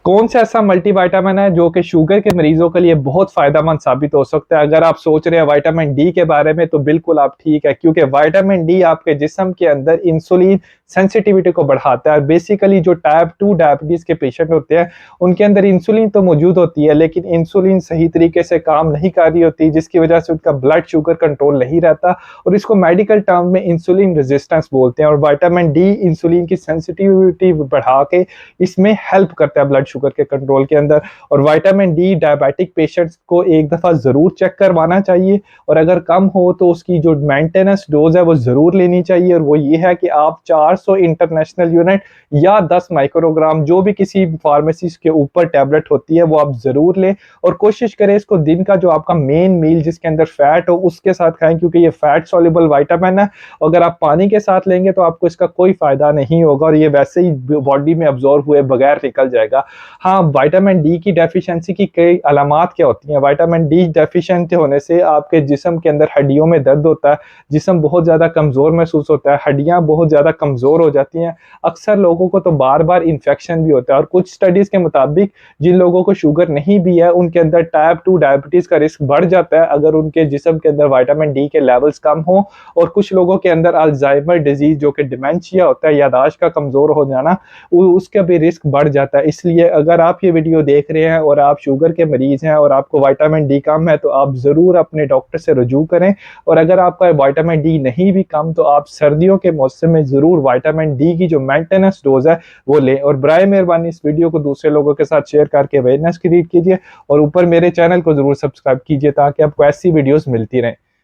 कौन सा ऐसा मल्टीविटामिन है जो कि शुगर के मरीजों के लिए बहुत फायदेमंद साबित हो सकता है? अगर आप सोच रहे हैं विटामिन डी के बारे में तो बिल्कुल आप ठीक है, क्योंकि विटामिन डी आपके जिस्म के अंदर इंसुलिन सेंसिटिविटी को बढ़ाता है। और बेसिकली जो टाइप 2 डायबिटीज के पेशेंट होते हैं उनके अंदर इंसुलिन तो मौजूद होती है, लेकिन इंसुलिन सही तरीके से काम नहीं कर रही होती, जिसकी वजह से उनका ब्लड शुगर कंट्रोल नहीं रहता और इसको मेडिकल टर्म में इंसुलिन रेजिस्टेंस बोलते हैं। और विटामिन डी इंसुलिन की सेंसिटिविटी बढ़ा के इसमें हेल्प करता है ब्लड शुगर के कंट्रोल के अंदर। और विटामिन डी डायबिटिक पेशेंट्स को एक दफ़ा ज़रूर चेक करवाना चाहिए, और अगर कम हो तो उसकी जो मेंटेनेंस डोज है वो ज़रूर लेनी चाहिए। और वो ये है कि आप 400 इंटरनेशनल यूनिट या 10 माइक्रोग्राम जो भी किसी फार्मेसी के ऊपर टैबलेट होती है वो आप ज़रूर लें। और कोशिश करें इसको दिन का जो आपका मेन मील जिसके अंदर फैट हो उसके साथ खाएं, क्योंकि ये फैट सॉल्युबल विटामिन है। अगर आप पानी के साथ लेंगे तो आपको इसका कोई फ़ायदा नहीं होगा और ये वैसे ही बॉडी में अब्जॉर्ब हुए बगैर निकल जाएगा। हाँ, विटामिन डी की डेफिशिएंसी की कई अलामात क्या होती हैं? विटामिन डी डेफिशिएंट होने से आपके जिस्म के अंदर हड्डियों में दर्द होता है, जिस्म बहुत ज़्यादा कमज़ोर महसूस होता है, हड्डियाँ बहुत ज़्यादा कमज़ोर हो जाती हैं। अक्सर लोगों को तो बार-बार इन्फेक्शन भी होता है। और कुछ स्टडीज़ के मुताबिक जिन लोगों को शुगर नहीं भी है उनके अंदर टाइप 2 डायबिटीज़ का रिस्क बढ़ जाता है अगर उनके जिस्म के अंदर विटामिन डी के लेवल्स कम हों। और कुछ लोगों के अंदर अल्जाइमर डिजीज़ जो कि डिमेंशिया होता है, याददाश्त का कमज़ोर हो जाना, उसका भी रिस्क बढ़ जाता है। इसलिए अगर आप ये वीडियो देख रहे हैं और आप शुगर के मरीज़ हैं और आपको विटामिन डी कम है तो आप ज़रूर अपने डॉक्टर से रुजू करें। और अगर आपका विटामिन डी नहीं भी कम तो आप सर्दियों के मौसम में ज़रूर विटामिन डी की जो मेंटेनेंस डोज है वो लें। और बराए मेहरबानी इस वीडियो को दूसरे लोगों के साथ शेयर करके अवेयरनेस क्रिएट कीजिए और ऊपर मेरे चैनल को ज़रूर सब्सक्राइब कीजिए ताकि आपको ऐसी वीडियोज़ मिलती रहें।